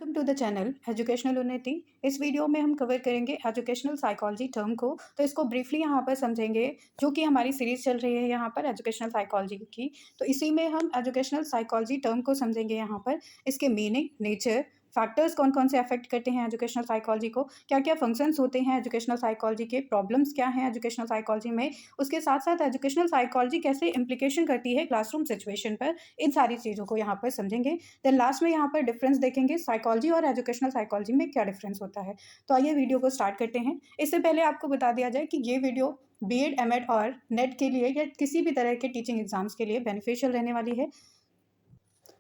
Welcome to the channel educational Unnati. इस video में हम कवर करेंगे एजुकेशनल साइकोलॉजी टर्म को। तो इसको ब्रीफली यहाँ पर समझेंगे, जो कि हमारी सीरीज चल रही है यहाँ पर एजुकेशनल साइकोलॉजी की। तो इसी में हम एजुकेशनल साइकोलॉजी टर्म को समझेंगे यहाँ पर, इसके मीनिंग, नेचर, फैक्टर्स कौन कौन से अफेक्ट करते हैं एजुकेशनल साइकोलॉजी को, क्या क्या फंक्शंस होते हैं एजुकेशनल साइकोलॉजी के, प्रॉब्लम्स क्या हैं एजुकेशनल साइकोलॉजी में, उसके साथ साथ एजुकेशनल साइकोलॉजी कैसे इम्प्लीकेशन करती है क्लासरूम सिचुएशन पर। इन सारी चीज़ों को यहाँ पर समझेंगे। देन लास्ट में यहाँ पर डिफरेंस देखेंगे, साइकोलॉजी और एजुकेशनल साइकोलॉजी में क्या डिफरेंस होता है। तो आइए वीडियो को स्टार्ट करते हैं। इससे पहले आपको बता दिया जाए कि ये वीडियो बीएड, एमएड और नेट के लिए या किसी भी तरह के टीचिंग एग्जाम्स के लिए बेनिफिशियल रहने वाली है।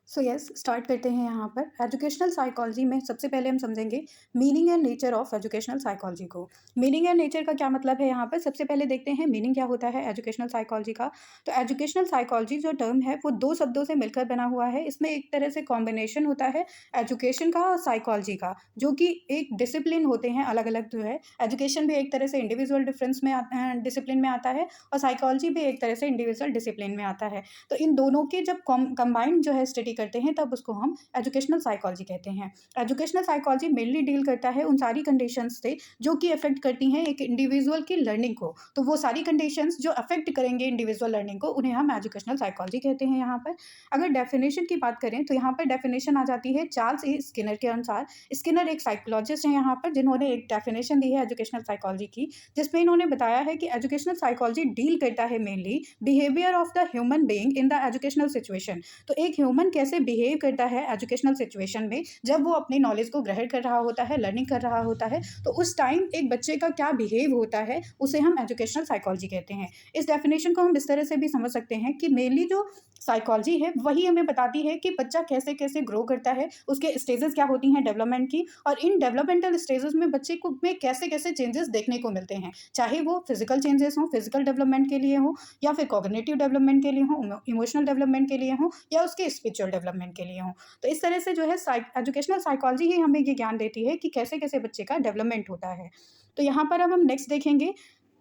सो यस, स्टार्ट करते हैं। यहाँ पर एजुकेशनल साइकोलॉजी में सबसे पहले हम समझेंगे meaning and nature of educational psychology को। मीनिंग एंड नेचर का क्या मतलब है यहाँ पर, सबसे पहले देखते हैं मीनिंग क्या होता है एजुकेशनल साइकोलॉजी का। तो एजुकेशनल साइकोलॉजी जो टर्म है वो दो शब्दों से मिलकर बना हुआ है। इसमें एक तरह से कॉम्बिनेशन होता है एजुकेशन का और साइकोलॉजी का, जो कि एक डिसिप्लिन होते हैं अलग अलग। जो है एजुकेशन भी एक तरह से इंडिविजुअल डिफरेंस में डिसिप्लिन में आता है, और साइकोलॉजी भी एक तरह से इंडिविजुअल डिसिप्लिन में आता है। तो इन दोनों के जब कंबाइंड जो है स्टडी करते हैं, तब उसको हम एजुकेशनल साइकोलॉजी कहते हैं। एजुकेशनल साइकोलॉजी मेनली डील करता है उन सारी कंडीशंस से जो कि अफेक्ट करती हैं एक इंडिविजुअल की लर्निंग को। तो वो सारी कंडीशंस जो अफेक्ट करेंगे इंडिविजुअल लर्निंग को, उन्हें हम एजुकेशनल साइकोलॉजी कहते हैं। यहाँ पर अगर डेफिनेशन की बात करें तो यहाँ पर डेफिनेशन आ जाती है चार्ल्स ए स्किनर के अनुसार। स्किनर एक साइकोलॉजिस्ट हैं यहाँ पर, जिन्होंने एक डेफिनेशन दी है एजुकेशनल साइकोलॉजी की, जिसमें इन्होंने बताया है कि एजुकेशनल साइकोलॉजी डील करता है mainly behaviour of the human being in the educational situation. तो एक ह्यूमन कैसे बिहेव करता है एजुकेशनल सिचुएशन में, जब वो अपनी नॉलेज को ग्रहण कर रहा होता है, लर्निंग कर रहा होता है, तो उस टाइम एक बच्चे का क्या बिहेव होता है, उसे हम एजुकेशनल साइकोलॉजी कहते हैं। इस डेफिनेशन को हम इस तरह से भी समझ सकते हैं कि मेनली जो साइकोलॉजी है वही हमें बताती है कि बच्चा कैसे कैसे ग्रो करता है, उसके स्टेजेस क्या होती हैं डेवलपमेंट की, और इन डेवलपमेंटल स्टेजेस में बच्चे को में कैसे कैसे चेंजेस देखने को मिलते हैं, चाहे वो फिजिकल चेंजेस हों, फिजिकल डेवलपमेंट के लिए हो, या फिर कॉग्निटिव डेवलपमेंट के लिए हो, इमोशनल डेवलपमेंट के लिए हो, या उसके स्पिरिचुअल डेवलपमेंट के लिए हो। तो इस तरह से जो है एजुकेशनल साइकोलॉजी ही हमें ये ज्ञान देती है कि कैसे कैसे बच्चे का डेवलपमेंट होता है। तो यहाँ पर अब हम नेक्स्ट देखेंगे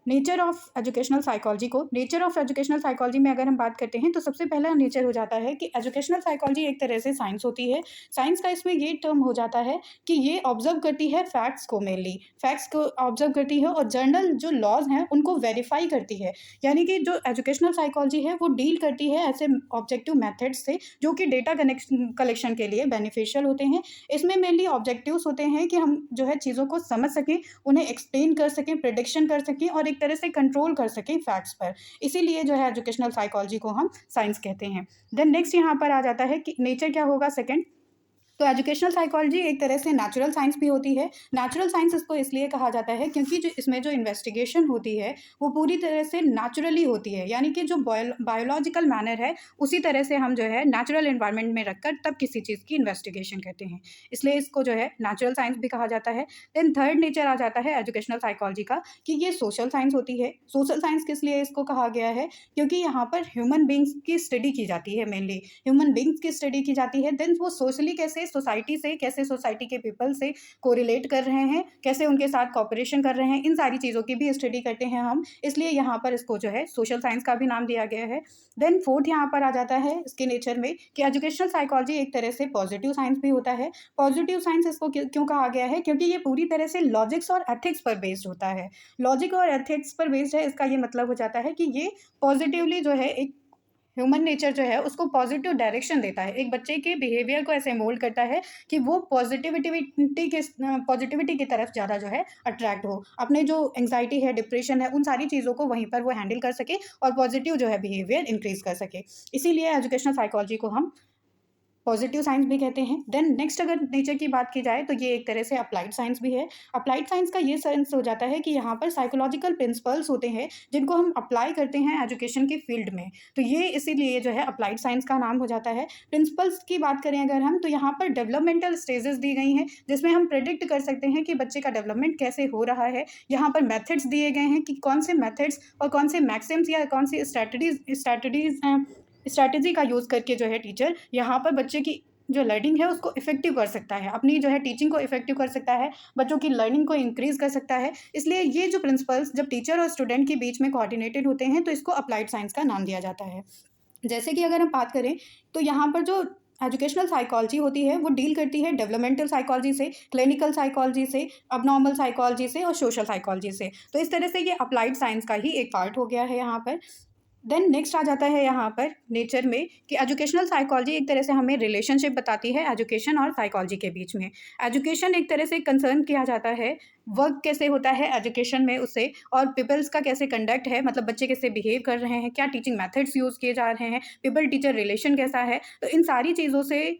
नेचर ऑफ एजुकेशनल साइकोलॉजी को। नेचर ऑफ एजुकेशनल साइकोलॉजी में अगर हम बात करते हैं तो सबसे पहला नेचर हो जाता है कि एजुकेशनल साइकोलॉजी एक तरह से साइंस होती है। साइंस का इसमें ये टर्म हो जाता है कि ये ऑब्जर्व करती है फैक्ट्स को, मेनली फैक्ट्स को ऑब्जर्व करती है, और जर्नल जो लॉज हैं उनको वेरीफाई करती है। यानी कि जो एजुकेशनल साइकोलॉजी है वो डील करती है ऐसे ऑब्जेक्टिव मेथड्स से जो कि डेटा कलेक्शन के लिए बेनिफिशियल होते हैं। इसमें मेनली ऑब्जेक्टिव्स होते हैं कि हम जो है चीज़ों को समझ सकें, उन्हें एक्सप्लेन कर सकें, प्रिडिक्शन कर सकें, और एक तरह से कंट्रोल कर सकें फैक्ट्स पर। इसीलिए जो है एजुकेशनल साइकोलॉजी को हम साइंस कहते हैं। देन नेक्स्ट यहाँ पर आ जाता है कि नेचर क्या होगा सेकंड। तो एजुकेशनल साइकोलॉजी एक तरह से नेचुरल साइंस भी होती है। नेचुरल साइंस इसको इसलिए कहा जाता है क्योंकि जो इसमें जो इन्वेस्टिगेशन होती है वो पूरी तरह से नेचुरली होती है, यानी कि जो बायोलॉजिकल मैनर है उसी तरह से हम जो है नेचुरल एनवायरनमेंट में रखकर तब किसी चीज़ की इन्वेस्टिगेशन करते हैं, इसलिए इसको जो है नेचुरल साइंस भी कहा जाता है। देन थर्ड नेचर आ जाता है एजुकेशनल साइकोलॉजी का कि ये सोशल साइंस होती है। सोशल साइंस किस लिए इसको कहा गया है, क्योंकि यहाँ पर ह्यूमन बींग्स की स्टडी की जाती है, मेनली ह्यूमन बींग्स की स्टडी की जाती है। देन वो सोशली कैसे सोसाइटी से, कैसे सोसाइटी के पीपल से कोरिलेट कर रहे हैं, कैसे उनके साथ कॉपरेशन कर रहे हैं, इन सारी चीज़ों की भी स्टडी करते हैं हम, इसलिए यहाँ पर इसको जो है सोशल साइंस का भी नाम दिया गया है। देन फोर्थ यहाँ पर आ जाता है इसके नेचर में कि एजुकेशनल साइकोलॉजी एक तरह से पॉजिटिव साइंस भी होता है। पॉजिटिव साइंस इसको क्यों कहा गया है, क्योंकि ये पूरी तरह से लॉजिक्स और एथिक्स पर बेस्ड होता है। लॉजिक और एथिक्स पर बेस्ड है, इसका ये मतलब हो जाता है कि ये पॉजिटिवली जो है एक ह्यूमन नेचर जो है उसको पॉजिटिव डायरेक्शन देता है, एक बच्चे के बिहेवियर को ऐसे मोल्ड करता है कि वो पॉजिटिविटी की तरफ ज़्यादा जो है अट्रैक्ट हो, अपने जो एंग्जाइटी है, डिप्रेशन है, उन सारी चीज़ों को वहीं पर वो हैंडल कर सके और पॉजिटिव जो है बिहेवियर इंक्रीज कर सके। इसीलिए एजुकेशनल साइकोलॉजी को हम पॉजिटिव साइंस भी कहते हैं। देन नेक्स्ट अगर नेचर की बात की जाए तो ये एक तरह से अप्लाइड साइंस भी है। अप्लाइड साइंस का ये सेंस हो जाता है कि यहाँ पर साइकोलॉजिकल प्रिंसिपल्स होते हैं जिनको हम अप्लाई करते हैं एजुकेशन की फील्ड में, तो ये इसीलिए जो है अप्लाइड साइंस का नाम हो जाता है। प्रिंसिपल्स की बात करें अगर हम, तो यहाँ पर डेवलपमेंटल स्टेजेस दी गई हैं जिसमें हम प्रेडिक्ट कर सकते हैं कि बच्चे का डेवलपमेंट कैसे हो रहा है। यहाँ पर मेथड्स दिए गए हैं कि कौन से मेथड्स और कौन से मैक्सिम्स या कौन सी स्ट्रैटेजी का यूज़ करके जो है टीचर यहाँ पर बच्चे की जो लर्निंग है उसको इफेक्टिव कर सकता है, अपनी जो है टीचिंग को इफेक्टिव कर सकता है, बच्चों की लर्निंग को इंक्रीज कर सकता है। इसलिए ये जो प्रिंसिपल्स जब टीचर और स्टूडेंट के बीच में कोऑर्डिनेटेड होते हैं तो इसको अप्लाइड साइंस का नाम दिया जाता है। जैसे कि अगर हम बात करें तो यहाँ पर जो एजुकेशनल साइकोलॉजी होती है वो डील करती है डेवलपमेंटल साइकोलॉजी से, क्लिनिकल साइकोलॉजी से, अबनॉर्मल साइकोलॉजी से और सोशल साइकोलॉजी से। तो इस तरह से ये अप्लाइड साइंस का ही एक पार्ट हो गया है यहाँ पर। देन नेक्स्ट आ जाता है यहाँ पर नेचर में कि एजुकेशनल साइकोलॉजी एक तरह से हमें रिलेशनशिप बताती है एजुकेशन और साइकोलॉजी के बीच में। एजुकेशन एक तरह से कंसर्न किया जाता है वर्क कैसे होता है एजुकेशन में उससे, और पीपल्स का कैसे कंडक्ट है, मतलब बच्चे कैसे बिहेव कर रहे हैं, क्या टीचिंग मेथड्स यूज़ किए जा रहे हैं, पीपल टीचर रिलेशन कैसा है। तो इन सारी चीज़ों से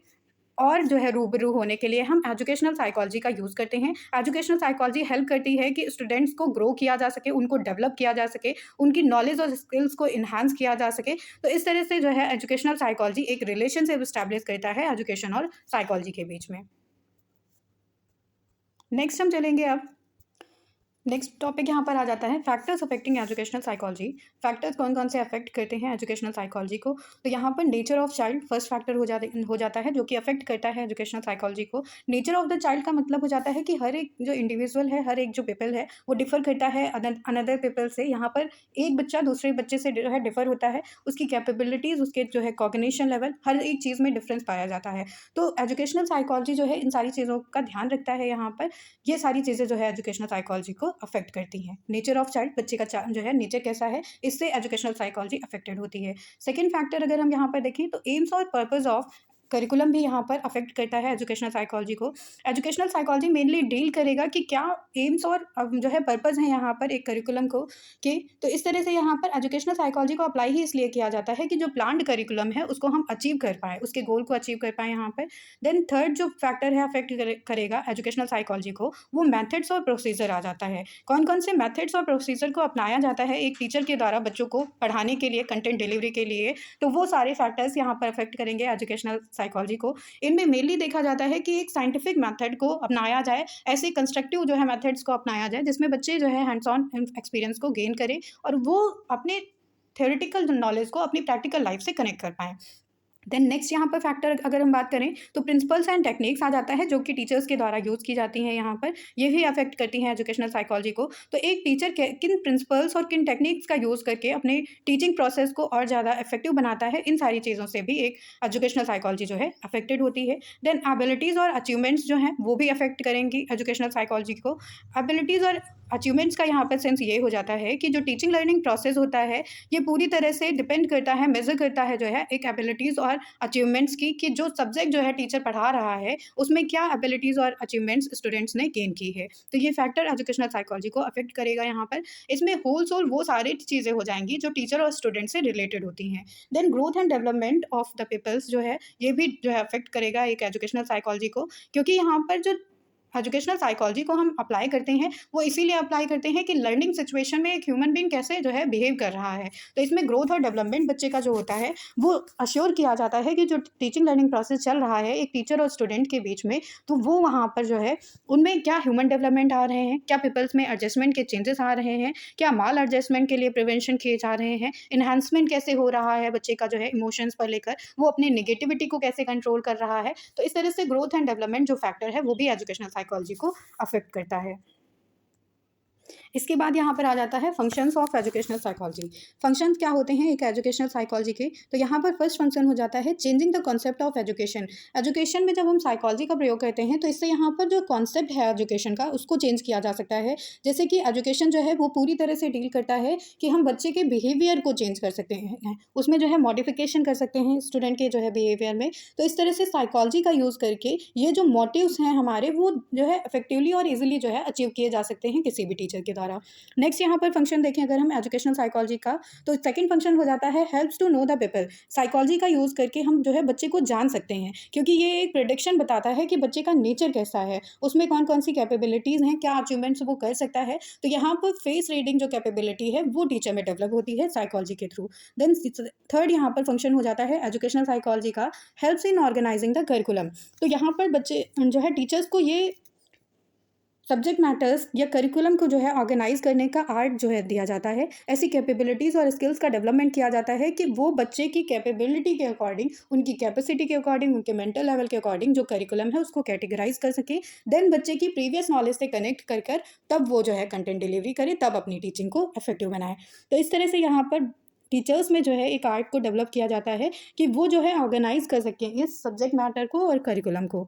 और जो है रूबरू होने के लिए हम एजुकेशनल साइकोलॉजी का यूज़ करते हैं। एजुकेशनल साइकोलॉजी हेल्प करती है कि स्टूडेंट्स को ग्रो किया जा सके, उनको डेवलप किया जा सके, उनकी नॉलेज और स्किल्स को एनहांस किया जा सके। तो इस तरह से जो है एजुकेशनल साइकोलॉजी एक रिलेशनशिप एस्टैब्लिश करता है एजुकेशन और साइकोलॉजी के बीच में। नेक्स्ट हम चलेंगे अब नेक्स्ट टॉपिक यहाँ पर आ जाता है factors affecting educational psychology. Factors कौन कौन से अफेक्ट करते हैं एजुकेशनल साइकोलॉजी को। तो यहाँ पर nature of child first factor हो जाता है जो कि अफेक्ट करता है एजुकेशनल साइकोलॉजी को। नेचर ऑफ द चाइल्ड का मतलब हो जाता है कि हर एक जो इंडिविजुअल है, हर एक जो पीपल है वो डिफर करता है अनदर पीपल से। यहाँ पर एक बच्चा दूसरे बच्चे से जो है डिफर होता है, उसकी कैपेबिलिटीज़, उसके जो है कॉग्निशन लेवल, हर एक चीज़ में डिफरेंस पाया जाता है। तो एजुकेशनल साइकोलॉजी जो है इन सारी चीज़ों का ध्यान रखता है। यहाँ पर ये सारी चीज़ें जो है एजुकेशनल साइकोलॉजी को अफेक्ट करती हैं। नेचर ऑफ चाइल्ड, बच्चे का जो है नेचर कैसा है, इससे एजुकेशनल साइकोलॉजी अफेक्टेड होती है। सेकंड फैक्टर अगर हम यहाँ पर देखें तो एम्स और पर्पस ऑफ करिकुलम भी यहाँ पर अफेक्ट करता है एजुकेशनल साइकोलॉजी को। एजुकेशनल साइकोलॉजी मेनली डील करेगा कि क्या एम्स और जो है पर्पस है यहाँ पर एक करिकुलम को के। तो इस तरह से यहाँ पर एजुकेशनल साइकोलॉजी को अप्लाई ही इसलिए किया जाता है कि जो प्लान्ड करिकुलम है उसको हम अचीव कर पाएँ, उसके गोल को अचीव कर पाएँ यहाँ पर। देन थर्ड जो फैक्टर है अफेक्ट करेगा एजुकेशनल साइकोलॉजी को, वो मेथड्स और प्रोसीजर आ जाता है। कौन कौन से मेथड्स और प्रोसीजर को अपनाया जाता है एक टीचर के द्वारा बच्चों को पढ़ाने के लिए, कंटेंट डिलीवरी के लिए, तो वो सारे फैक्टर्स यहाँ पर अफेक्ट करेंगे एजुकेशनल साइकोलॉजी को। इनमें मेनली देखा जाता है कि एक साइंटिफिक मेथड को अपनाया जाए, ऐसे कंस्ट्रक्टिव जो है मेथड्स को अपनाया जाए जिसमें बच्चे जो है हैंड्स ऑन एक्सपीरियंस को गेन करें और वो अपने थ्योरेटिकल नॉलेज को अपनी प्रैक्टिकल लाइफ से कनेक्ट कर पाएँ। देन नेक्स्ट यहाँ पर फैक्टर अगर हम बात करें तो प्रिंसिपल्स एंड टेक्निक्स आ जाता है जो कि टीचर्स के द्वारा यूज़ की जाती हैं यहाँ पर, ये भी अफेक्ट करती हैं एजुकेशनल साइकोलॉजी को। तो एक टीचर किन प्रिंसिपल्स और किन टेक्निक्स का यूज़ करके अपने टीचिंग प्रोसेस को और ज़्यादा इफेक्टिव बनाता है, इन सारी चीज़ों से भी एक एजुकेशनल साइकोलॉजी जो है अफेक्टेड होती है। देन एबिलिटीज़ और अचीवमेंट्स जो हैं वो भी अफेक्ट करेंगी एजुकेशनल साइकोलॉजी को। एबिलिटीज़ और अचीवमेंट्स का यहाँ पर सेंस ये हो जाता है कि जो टीचिंग लर्निंग प्रोसेस होता है ये पूरी तरह से डिपेंड करता है, मेज़र करता है जो है एक एबिलिटीज़ और अचीवमेंट्स की, कि जो सब्जेक्ट जो है टीचर पढ़ा रहा है उसमें क्या एबिलिटीज़ और अचीवमेंट्स स्टूडेंट्स ने गेन की है। तो ये फैक्टर एजुकेशनल साइकोलॉजी को अफेक्ट करेगा यहाँ पर। इसमें होल सोल वो सारी चीज़ें हो जाएंगी जो टीचर और स्टूडेंट से रिलेटेड होती हैं। Then growth and development of the peoples जो है ये भी जो है अफेक्ट करेगा एक एजुकेशनल साइकोलॉजी को, क्योंकि यहाँ पर जो एजुकेशनल साइकोलॉजी को हम अप्लाई करते हैं वो इसीलिए अप्लाई करते हैं कि लर्निंग सिचुएशन में एक ह्यूमन बीइंग कैसे जो है बिहेव कर रहा है। तो इसमें ग्रोथ और डेवलपमेंट बच्चे का जो होता है वो अश्योर किया जाता है कि जो टीचिंग लर्निंग प्रोसेस चल रहा है एक टीचर और स्टूडेंट के बीच में, तो वो वहाँ पर जो है उनमें क्या ह्यूमन डेवलपमेंट आ रहे हैं, क्या पीपल्स में एडजस्टमेंट के चेंजेस आ रहे हैं, क्या माल एडजस्टमेंट के लिए प्रिवेंशन किए जा रहे हैं, इन्हांसमेंट कैसे हो रहा है बच्चे का जो है इमोशंस पर लेकर, वो अपनी नेगेटिविटी को कैसे कंट्रोल कर रहा है। तो इस तरह से ग्रोथ एंड डेवलपमेंट जो फैक्टर है वो भी एजुकेशनल साइकोलॉजी को अफेक्ट करता है। इसके बाद यहाँ पर आ जाता है functions of educational psychology. Functions क्या होते हैं एक एजुकेशनल साइकोलॉजी के। तो यहाँ पर फर्स्ट फंक्शन हो जाता है changing the concept of education. Education में जब हम साइकोलॉजी का प्रयोग करते हैं तो इससे यहाँ पर जो कॉन्सेप्ट है एजुकेशन का उसको चेंज किया जा सकता है। जैसे कि एजुकेशन जो है वो पूरी तरह से डील करता है कि हम बच्चे के बिहेवियर को चेंज कर सकते हैं, उसमें जो है मॉडिफिकेशन कर सकते हैं स्टूडेंट के जो है बिहेवियर में। तो इस तरह से साइकोलॉजी का यूज़ करके ये जो मोटिव्स हैं हमारे वो जो है इफेक्टिवली और ईजिली जो है अचीव किए जा सकते हैं किसी भी टीचर के द्वारा। नेक्स्ट यहाँ पर फंक्शन देखें अगर हम एजुकेशनल साइकोलॉजी का, तो सेकंड फंक्शन हो जाता है helps to know the people. Psychology का यूज़ करके हम जो है बच्चे को जान सकते हैं, क्योंकि ये एक प्रेडिक्शन बताता है कि बच्चे का नेचर कैसा है, उसमें कौन कौन सी कैपेबिलिटीज़ हैं, क्या अचीवमेंट्स वो कर सकता है। तो यहाँ पर फेस रीडिंग जो कैपेबिलिटी है वो टीचर में डेवलप होती है साइकोलॉजी के थ्रू। देन थर्ड यहाँ पर फंक्शन हो जाता है एजुकेशनल साइकोलॉजी का helps in organizing the curriculum. तो यहाँ पर बच्चे जो है टीचर्स को ये सब्जेक्ट मैटर्स या करिकुलम को जो है ऑर्गेनाइज करने का आर्ट जो है दिया जाता है। ऐसी कैपेबिलिटीज़ और स्किल्स का डेवलपमेंट किया जाता है कि वो बच्चे की कैपेबिलिटी के अकॉर्डिंग, उनकी कैपेसिटी के अकॉर्डिंग, उनके मेंटल लेवल के अकॉर्डिंग जो करिकुलम है उसको कैटेगराइज कर सके। देन बच्चे की प्रीवियस नॉलेज से कनेक्ट कर कर तब वो जो है कंटेंट डिलीवरी करे, तब अपनी टीचिंग को इफेक्टिव बनाए। तो इस तरह से यहाँ पर टीचर्स में जो है एक आर्ट को डेवलप किया जाता है कि वो जो है ऑर्गेनाइज कर सकें इस सब्जेक्ट मैटर को और करिकुलम को।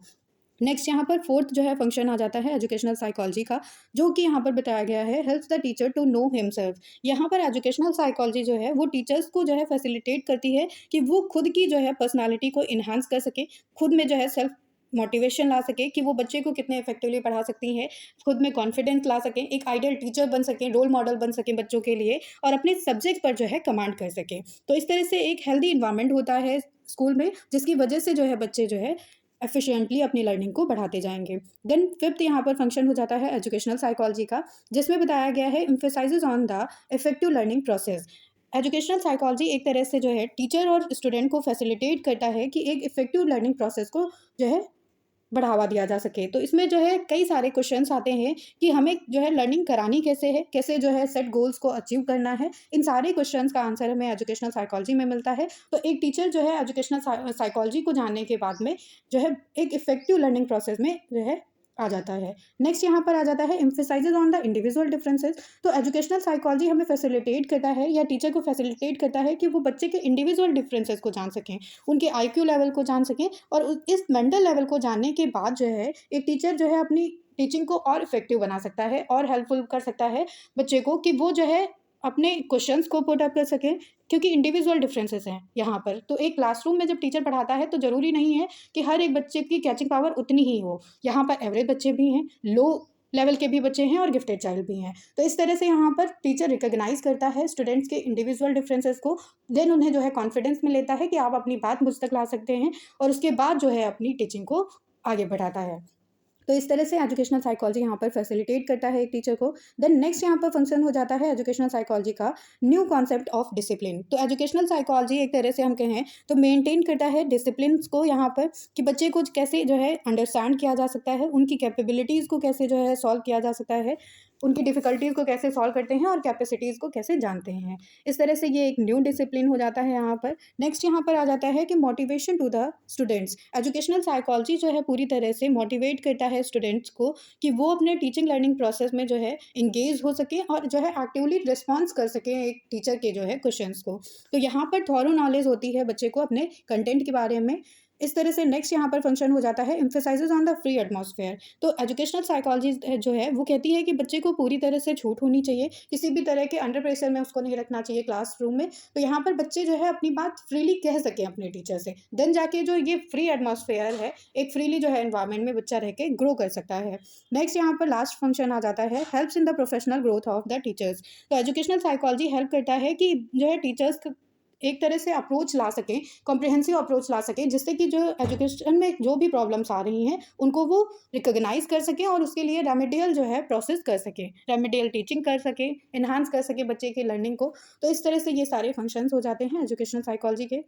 नेक्स्ट यहाँ पर फोर्थ जो है फंक्शन आ जाता है एजुकेशनल साइकोलॉजी का, जो कि यहाँ पर बताया गया है helps the teacher to know himself. यहाँ पर एजुकेशनल साइकोलॉजी जो है वो टीचर्स को जो है फैसिलिटेट करती है कि वो खुद की जो है पर्सनालिटी को इन्हांस कर सके, खुद में जो है सेल्फ मोटिवेशन ला सके कि वो बच्चे को कितने इफेक्टिवली पढ़ा सकती हैं, खुद में कॉन्फिडेंस ला सकें, एक आइडियल टीचर बन सकें, रोल मॉडल बन सकें बच्चों के लिए और अपने सब्जेक्ट पर जो है कमांड कर सकें। तो इस तरह से एक हेल्दी इन्वायरमेंट होता है स्कूल में, जिसकी वजह से जो है बच्चे जो है एफिशिएंटली अपनी लर्निंग को बढ़ाते जाएंगे। देन फिफ्थ यहाँ पर फंक्शन हो जाता है एजुकेशनल साइकोलॉजी का, जिसमें बताया गया है emphasises on the effective learning process. Educational psychology एक तरह से जो है टीचर और स्टूडेंट को फैसिलिटेट करता है कि एक इफेक्टिव लर्निंग प्रोसेस को जो है बढ़ावा दिया जा सके। तो इसमें जो है कई सारे क्वेश्चंस आते हैं कि हमें जो है लर्निंग करानी कैसे है, कैसे जो है सेट गोल्स को अचीव करना है। इन सारे क्वेश्चंस का आंसर हमें एजुकेशनल साइकोलॉजी में मिलता है। तो एक टीचर जो है एजुकेशनल साइकोलॉजी को जानने के बाद में जो है एक इफेक्टिव लर्निंग प्रोसेस में जो है आ जाता है। नेक्स्ट यहाँ पर आ जाता है emphasises on the individual differences. तो एजुकेशनल साइकोलॉजी हमें फैसिलिटेट करता है या टीचर को फैसिलिटेट करता है कि वो बच्चे के इंडिविजुअल डिफरेंसेस को जान सकें, उनके आईक्यू लेवल को जान सकें और इस मेंटल लेवल को जानने के बाद जो है एक टीचर जो है अपनी टीचिंग को और इफेक्टिव बना सकता है और हेल्पफुल कर सकता है बच्चे को कि वो जो है अपने क्वेश्चंस को पुट अप कर सकें, क्योंकि इंडिविजुअल डिफरेंसेस हैं यहाँ पर। तो एक क्लासरूम में जब टीचर पढ़ाता है तो ज़रूरी नहीं है कि हर एक बच्चे की कैचिंग पावर उतनी ही हो। यहाँ पर एवरेज बच्चे भी हैं, लो लेवल के भी बच्चे हैं और गिफ्टेड चाइल्ड भी हैं। तो इस तरह से यहाँ पर टीचर रिकॉग्नाइज करता है स्टूडेंट्स के इंडिविजुअल डिफरेंसेस को, देन उन्हें जो है कॉन्फिडेंस में लेता है कि आप अपनी बात मुझ तक ला सकते हैं और उसके बाद जो है अपनी टीचिंग को आगे बढ़ाता है। तो इस तरह से एजुकेशनल साइकोलॉजी यहाँ पर फैसिलिटेट करता है एक टीचर को। देन नेक्स्ट यहाँ पर फंक्शन हो जाता है एजुकेशनल साइकोलॉजी का न्यू कॉन्सेप्ट ऑफ डिसिप्लिन। तो एजुकेशनल साइकोलॉजी एक तरह से हम कहें तो मेंटेन करता है डिसिप्लिन को यहाँ पर, कि बच्चे को कैसे जो है अंडरस्टैंड किया जा सकता है, उनकी कैपेबिलिटीज़ को कैसे जो है सॉल्व किया जा सकता है, उनकी डिफ़िकल्टीज़ को कैसे सॉल्व करते हैं और कैपेसिटीज़ को कैसे जानते हैं। इस तरह से ये एक न्यू डिसिप्लिन हो जाता है यहाँ पर। नेक्स्ट यहाँ पर आ जाता है कि motivation to the students. Educational psychology जो है पूरी तरह से मोटिवेट करता है स्टूडेंट्स को कि वो अपने टीचिंग लर्निंग प्रोसेस में जो है इंगेज हो सके और जो है एक्टिवली रिस्पॉन्स कर सकें एक टीचर के जो है क्वेश्चंस को। तो यहाँ पर थॉरो नॉलेज होती है बच्चे को अपने कंटेंट के बारे में। इस तरह से नेक्स्ट यहाँ पर फंक्शन हो जाता है emphasises on the free atmosphere. तो एजुकेशनल साइकोलॉजी जो है वो कहती है कि बच्चे को पूरी तरह से छूट होनी चाहिए, किसी भी तरह के अंडर प्रेशर में उसको नहीं रखना चाहिए क्लासरूम में। तो यहाँ पर बच्चे जो है अपनी बात फ्रीली कह सकें अपने टीचर से, देन जाके जो ये फ्री एटमॉस्फेयर है एक फ्रीली जो है एनवायरनमेंट में बच्चा रह के ग्रो कर सकता है। नेक्स्ट यहाँ पर लास्ट फंक्शन आ जाता है helps in the professional growth of the teachers. तो एजुकेशनल साइकोलॉजी हेल्प करता है कि जो है टीचर्स एक तरह से अप्रोच ला सकें, कॉम्प्रिहेंसिव अप्रोच ला सकें, जिससे कि जो एजुकेशन में जो भी प्रॉब्लम्स आ रही हैं उनको वो रिकॉग्नाइज कर सकें और उसके लिए रेमेडियल जो है प्रोसेस कर सकें, रेमेडियल टीचिंग कर सकें, इन्हांस कर सकें बच्चे की लर्निंग को। तो इस तरह से ये सारे फंक्शंस हो जाते हैं एजुकेशनल साइकोलॉजी के।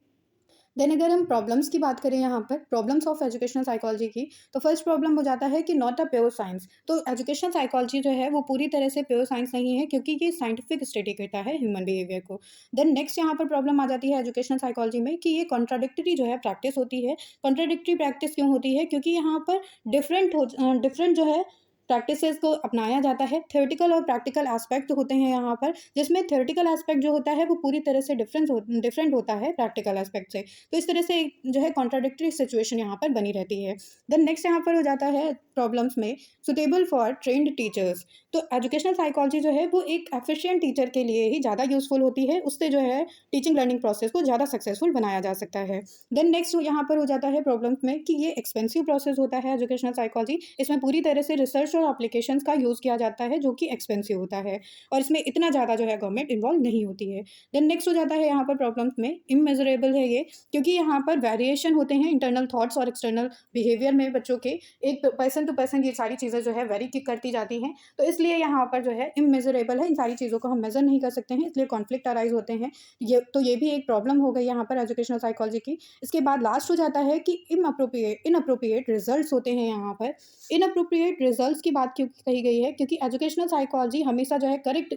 देन अगर हम प्रॉब्लम्स की बात करें यहाँ पर प्रॉब्लम्स ऑफ एजुकेशनल साइकोलॉजी की, तो फर्स्ट प्रॉब्लम हो जाता है कि नॉट अ प्योर साइंस। तो एजुकेशनल साइकोलॉजी जो है वो पूरी तरह से प्योर साइंस नहीं है, क्योंकि ये साइंटिफिक स्टडी करता है ह्यूमन बिहेवियर को। देन नेक्स्ट यहाँ पर प्रॉब्लम आ जाती है एजुकेशनल साइकोलॉजी में कि ये कॉन्ट्राडिक्टरी जो है प्रैक्टिस होती है। कॉन्ट्राडिक्टरी प्रैक्टिस क्यों होती है? क्योंकि यहाँ पर डिफरेंट जो है प्रैक्टिसेस को अपनाया जाता है। थ्योरेटिकल और प्रैक्टिकल एस्पेक्ट होते हैं यहाँ पर, जिसमें थ्योरेटिकल एस्पेक्ट जो होता है वो पूरी तरह से डिफरेंट होता है प्रैक्टिकल एस्पेक्ट से। तो इस तरह से जो है कॉन्ट्राडिक्टरी सिचुएशन यहाँ पर बनी रहती है। देन नेक्स्ट यहाँ पर हो जाता है प्रॉब्लम्स में सुटेबल फॉर ट्रेंड टीचर्स। तो एजुकेशनल साइकोलॉजी जो है वो एक एफिशिएंट टीचर के लिए ही ज़्यादा यूजफुल होती है, उससे जो है टीचिंग लर्निंग प्रोसेस को ज़्यादा सक्सेसफुल बनाया जा सकता है। देन नेक्स्ट यहाँ पर हो जाता है प्रॉब्लम्स में कि ये एक्सपेंसिव प्रोसेस होता है एजुकेशनल साइकोलॉजी। इसमें पूरी तरह से रिसर्च और एप्लीकेशंस का यूज़ किया जाता है जो कि एक्सपेंसिव होता है और इसमें इतना ज़्यादा जो है गवर्नमेंट इन्वॉल्व नहीं होती है। देन नेक्स्ट हो जाता है यहाँ पर प्रॉब्लम्स में इमेजरेबल है ये, क्योंकि यहाँ पर वेरिएशन होते हैं इंटरनल थॉट्स और एक्सटर्नल बिहेवियर में बच्चों के, एक पर्सन टू पर्सन ये सारी चीज़ें जो है वेरी करती जाती हैं। तो इसलिए यहाँ पर जो है इमेजरेबल है, इन सारी चीज़ों को हम मेजर नहीं कर सकते हैं, इसलिए कॉन्फ्लिक्ट अराइज होते हैं। ये भी एक प्रॉब्लम हो गई यहाँ पर एजुकेशनल साइकोलॉजी की। इसके बाद लास्ट हो जाता है कि इनअप्रोप्रिएट रिजल्ट्स होते हैं यहाँ पर। इनअप्रोप्रिएट रिजल्ट्स की बात क्यों कही गई है? क्योंकि एजुकेशनल साइकोलॉजी हमेशा जो है करेक्ट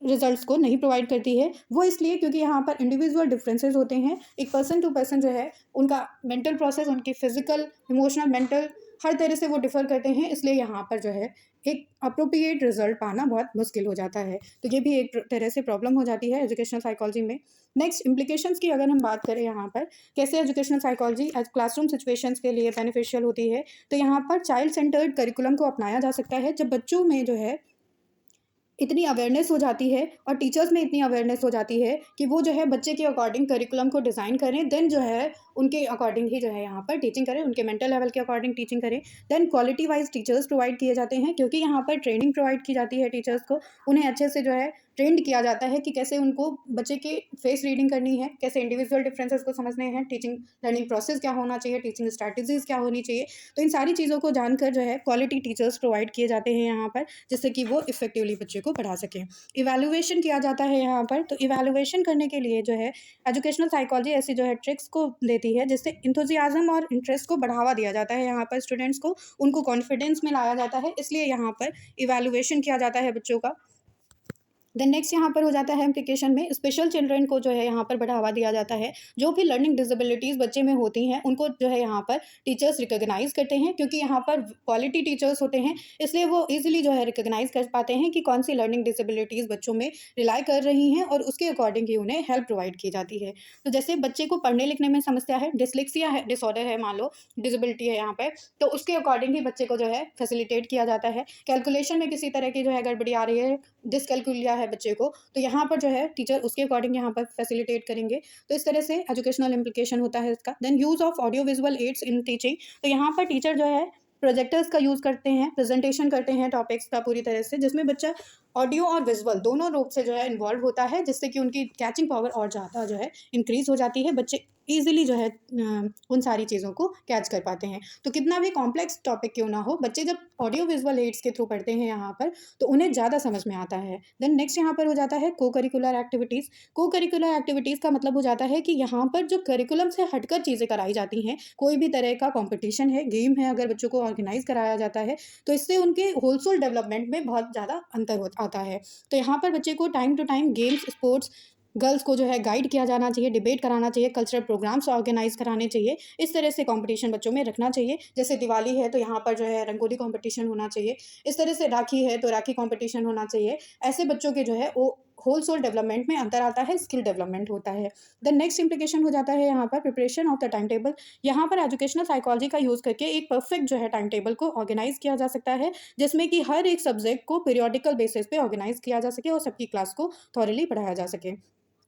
रिजल्ट्स को नहीं प्रोवाइड करती है। वो इसलिए क्योंकि यहाँ पर इंडिविजुअल डिफरेंसेस होते हैं, एक पर्सन टू पर्सन जो है उनका मेंटल प्रोसेस, उनकी फिजिकल, इमोशनल, मेंटल हर तरह से वो डिफ़र करते हैं, इसलिए यहाँ पर जो है एक अप्रोप्रिएट रिज़ल्ट पाना बहुत मुश्किल हो जाता है। तो ये भी एक तरह से प्रॉब्लम हो जाती है एजुकेशनल साइकोलॉजी में। नेक्स्ट इम्प्लीकेशंस की अगर हम बात करें यहाँ पर, कैसे educational psychology as classroom situations के लिए बेनिफिशियल होती है, तो यहाँ पर चाइल्ड सेंटर्ड करिकुलम को अपनाया जा सकता है। जब बच्चों में जो है इतनी अवेयरनेस हो जाती है और टीचर्स में इतनी अवेयरनेस हो जाती है कि वो जो है बच्चे के अकॉर्डिंग करिकुलम को डिज़ाइन करें, देन जो है उनके अकॉर्डिंग ही जो है यहाँ पर टीचिंग करें, उनके मेंटल लेवल के अकॉर्डिंग टीचिंग करें। Then quality wise teachers provide किए जाते हैं, क्योंकि यहाँ पर ट्रेनिंग प्रोवाइड की जाती है टीचर्स को। उन्हें अच्छे से जो है ट्रेंड किया जाता है कि कैसे उनको बच्चे के फेस रीडिंग करनी है, कैसे इंडिविजुअल डिफरेंसेस को समझने हैं, टीचिंग लर्निंग प्रोसेस क्या होना चाहिए, टीचिंग स्ट्रैटेजीज क्या होनी चाहिए। तो इन सारी चीज़ों को जानकर जो है क्वालिटी टीचर्स प्रोवाइड किए जाते हैं यहाँ पर, जिससे कि वो इफेक्टिवली बच्चे को पढ़ा सकें। इवैल्यूएशन किया जाता है यहाँ पर, तो इवैल्यूएशन करने के लिए जो है एजुकेशनल साइकोलॉजी ऐसी जो है ट्रिक्स को देती है, जिससे इंथुजियाज्म और इंटरेस्ट को बढ़ावा दिया जाता है यहाँ पर स्टूडेंट्स को, उनको कॉन्फिडेंस में लाया जाता है, इसलिए यहाँ पर इवैल्यूएशन किया जाता है बच्चों का। देन नेक्स्ट यहाँ पर हो जाता है एप्लीकेशन में स्पेशल चिल्ड्रन को जो है यहाँ पर बढ़ावा दिया जाता है। जो भी लर्निंग डिसेबिलिटीज़ बच्चे में होती हैं उनको जो है यहाँ पर टीचर्स रिकॉग्नाइज करते हैं, क्योंकि यहाँ पर क्वालिटी टीचर्स होते हैं, इसलिए वो इजीली जो है रिकॉग्नाइज कर पाते हैं कि कौन सी लर्निंग डिसेबिलिटीज़ बच्चों में रिलाई कर रही हैं और उसके अकॉर्डिंग ही उन्हें हेल्प प्रोवाइड की जाती है। तो जैसे बच्चे को पढ़ने लिखने में समस्या है, डिसलेक्सिया है, डिसऑर्डर है, मान लो डिसेबिलिटी है यहाँ पर, तो उसके अकॉर्डिंग ही बच्चे को जो है फैसिलिटेट किया जाता है। कैलकुलेशन में किसी तरह की जो है गड़बड़ी आ रही है, डिसकैलकुलिया है बच्चे को, तो यहाँ पर जो है टीचर उसके अकॉर्डिंग यहाँ पर फैसिलिटेट करेंगे। तो इस तरह से एजुकेशनल इम्प्लीकेशन होता है इसका। Then use of audio visual aids in teaching, तो यहाँ पर टीचर जो है प्रोजेक्टर्स का यूज़ करते हैं, प्रेजेंटेशन करते हैं टॉपिक्स का पूरी तरह से, जिसमें बच्चा ऑडियो और विजुअल दोनों रूप से जो है इन्वॉल्व होता है, जिससे कि उनकी कैचिंग पावर और ज़्यादा जो है इंक्रीज हो जाती है। बच्चे ईजिली जो है उन सारी चीज़ों को कैच कर पाते हैं। तो कितना भी कॉम्प्लेक्स टॉपिक क्यों ना हो, बच्चे जब ऑडियो विजुअल एड्स के थ्रू पढ़ते हैं यहाँ पर, तो उन्हें ज़्यादा समझ में आता है। देन नेक्स्ट यहाँ पर हो जाता है को करिकुलर एक्टिविटीज़। को करिकुलर एक्टिविटीज़ का मतलब हो जाता है कि यहाँ पर जो करिकुलम से हटकर चीज़ें कराई जाती हैं, कोई भी तरह का कॉम्पिटिशन है, गेम है, अगर बच्चों को ऑर्गेनाइज कराया जाता है, तो इससे उनके होलसोल डेवलपमेंट में बहुत ज़्यादा अंतर हो आता है। तो यहाँ पर बच्चे को time to time games, sports, girls को जो है गाइड किया जाना चाहिए, डिबेट कराना चाहिए, कल्चरल प्रोग्राम्स ऑर्गेनाइज कराने चाहिए। इस तरह से कंपटीशन बच्चों में रखना चाहिए। जैसे दिवाली है तो यहाँ पर जो है रंगोली कंपटीशन होना चाहिए, इस तरह से राखी है तो राखी कंपटीशन होना चाहिए। ऐसे बच्चों के जो है वो होल सोल डेवलपमेंट में अंतर आता है, स्किल डेवलपमेंट होता है। द नेक्स्ट इम्प्लीकेशन हो जाता है यहाँ पर preparation of the time table. यहाँ पर एजुकेशनल साइकोलॉजी का यूज़ करके एक परफेक्ट जो है टाइम टेबल को ऑर्गेनाइज किया जा सकता है, जिसमें कि हर एक सब्जेक्ट को पीरियोडिकल बेसिस पे ऑर्गेनाइज किया जा सके और सबकी क्लास को थॉरली पढ़ाया जा सके।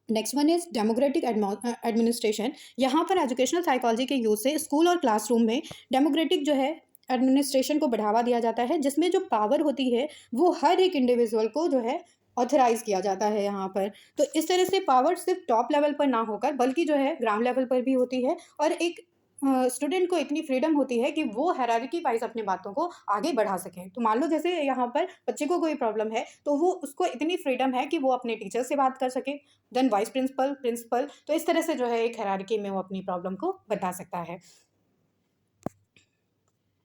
Next one is democratic administration. यहाँ पर एजुकेशनल साइकोलॉजी के यूज़ से स्कूल और क्लासरूम में डेमोक्रेटिक जो है एडमिनिस्ट्रेशन को बढ़ावा दिया जाता है, जिसमें जो पावर होती है वो हर एक इंडिविजुअल को जो है ऑथराइज किया जाता है यहाँ पर। तो इस तरह से पावर सिर्फ टॉप लेवल पर ना होकर बल्कि जो है ग्राउंड लेवल पर भी होती है, और एक स्टूडेंट को इतनी फ्रीडम होती है कि वो हायरार्की वाइज अपनी बातों को आगे बढ़ा सकें। तो मान लो जैसे यहाँ पर बच्चे को कोई प्रॉब्लम है, तो वो उसको इतनी फ्रीडम है कि वो अपने टीचर से बात कर सके, देन वाइस प्रिंसिपल, प्रिंसिपल, तो इस तरह से जो है एक हायरार्की में वो अपनी प्रॉब्लम को बता सकता है।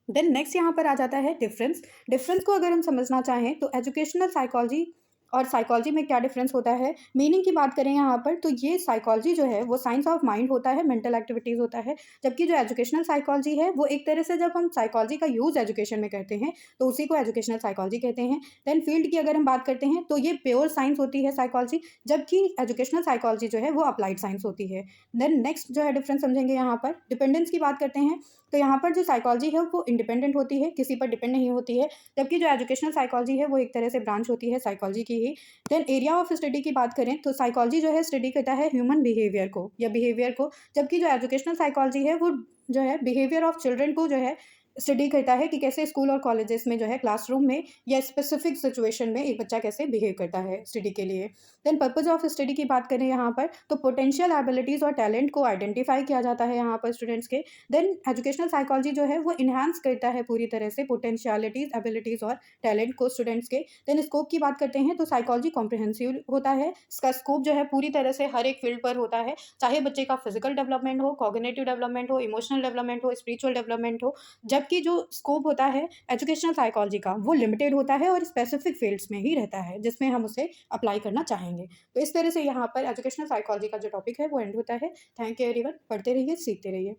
देन नेक्स्ट यहाँ पर आ जाता है डिफरेंस। डिफरेंस को अगर हम समझना चाहें तो एजुकेशनल साइकोलॉजी और साइकोलॉजी में क्या डिफरेंस होता है, मीनिंग की बात करें यहाँ पर, तो ये साइकोलॉजी जो है वो साइंस ऑफ माइंड होता है, मेंटल एक्टिविटीज़ होता है, जबकि जो एजुकेशनल साइकोलॉजी है वो एक तरह से जब हम साइकोलॉजी का यूज़ एजुकेशन में करते हैं तो उसी को एजुकेशनल साइकोलॉजी कहते हैं। देन फील्ड की अगर हम बात करते हैं तो ये प्योर साइंस होती है साइकोलॉजी, जबकि एजुकेशनल साइकोलॉजी जो है वो अप्लाइड साइंस होती है। देन नेक्स्ट जो है डिफरेंस समझेंगे यहाँ पर, डिपेंडेंस की बात करते हैं, तो यहाँ पर जो साइकोलॉजी है वो इंडिपेंडेंट होती है, किसी पर डिपेंड नहीं होती है, जबकि जो एजुकेशनल साइकोलॉजी है वो एक तरह से ब्रांच होती है साइकोलॉजी की ही। देन एरिया ऑफ स्टडी की बात करें तो साइकोलॉजी जो है स्टडी करता है ह्यूमन बिहेवियर को या बिहेवियर को, जबकि जो एजुकेशनल साइकोलॉजी है वो जो है बिहेवियर ऑफ चिल्ड्रन को जो है स्टडी करता है कि कैसे स्कूल और कॉलेजेस में जो है क्लासरूम में या स्पेसिफिक सिचुएशन में एक बच्चा कैसे बिहेव करता है स्टडी के लिए। देन पर्पस ऑफ स्टडी की बात करें यहाँ पर, तो पोटेंशियल एबिलिटीज़ और टैलेंट को आइडेंटिफाई किया जाता है यहाँ पर स्टूडेंट्स के। देन एजुकेशनल साइकोलॉजी जो है वो इन्हांस करता है पूरी तरह से पोटेंशियलिटीज़, एबिलिटीज़ और टैलेंट को स्टूडेंट्स के। देन स्कोप की बात करते हैं तो साइकोलॉजी कॉम्प्रिहेंसिव होता है, इसका स्कोप जो है पूरी तरह से हर एक फील्ड पर होता है, चाहे बच्चे का फिजिकल डेवलपमेंट हो, कॉग्निटिव डेवलपमेंट हो, इमोशनल डेवलपमेंट हो, स्पिरिचुअल डेवलपमेंट हो। जबकि जो स्कोप होता है एजुकेशनल साइकोलॉजी का वो लिमिटेड होता है और स्पेसिफिक फील्ड्स में ही रहता है जिसमें हम उसे अप्लाई करना चाहेंगे। तो इस तरह से यहाँ पर एजुकेशनल साइकोलॉजी का जो टॉपिक है वो एंड होता है। थैंक यू एवरीवन, पढ़ते रहिए, सीखते रहिए।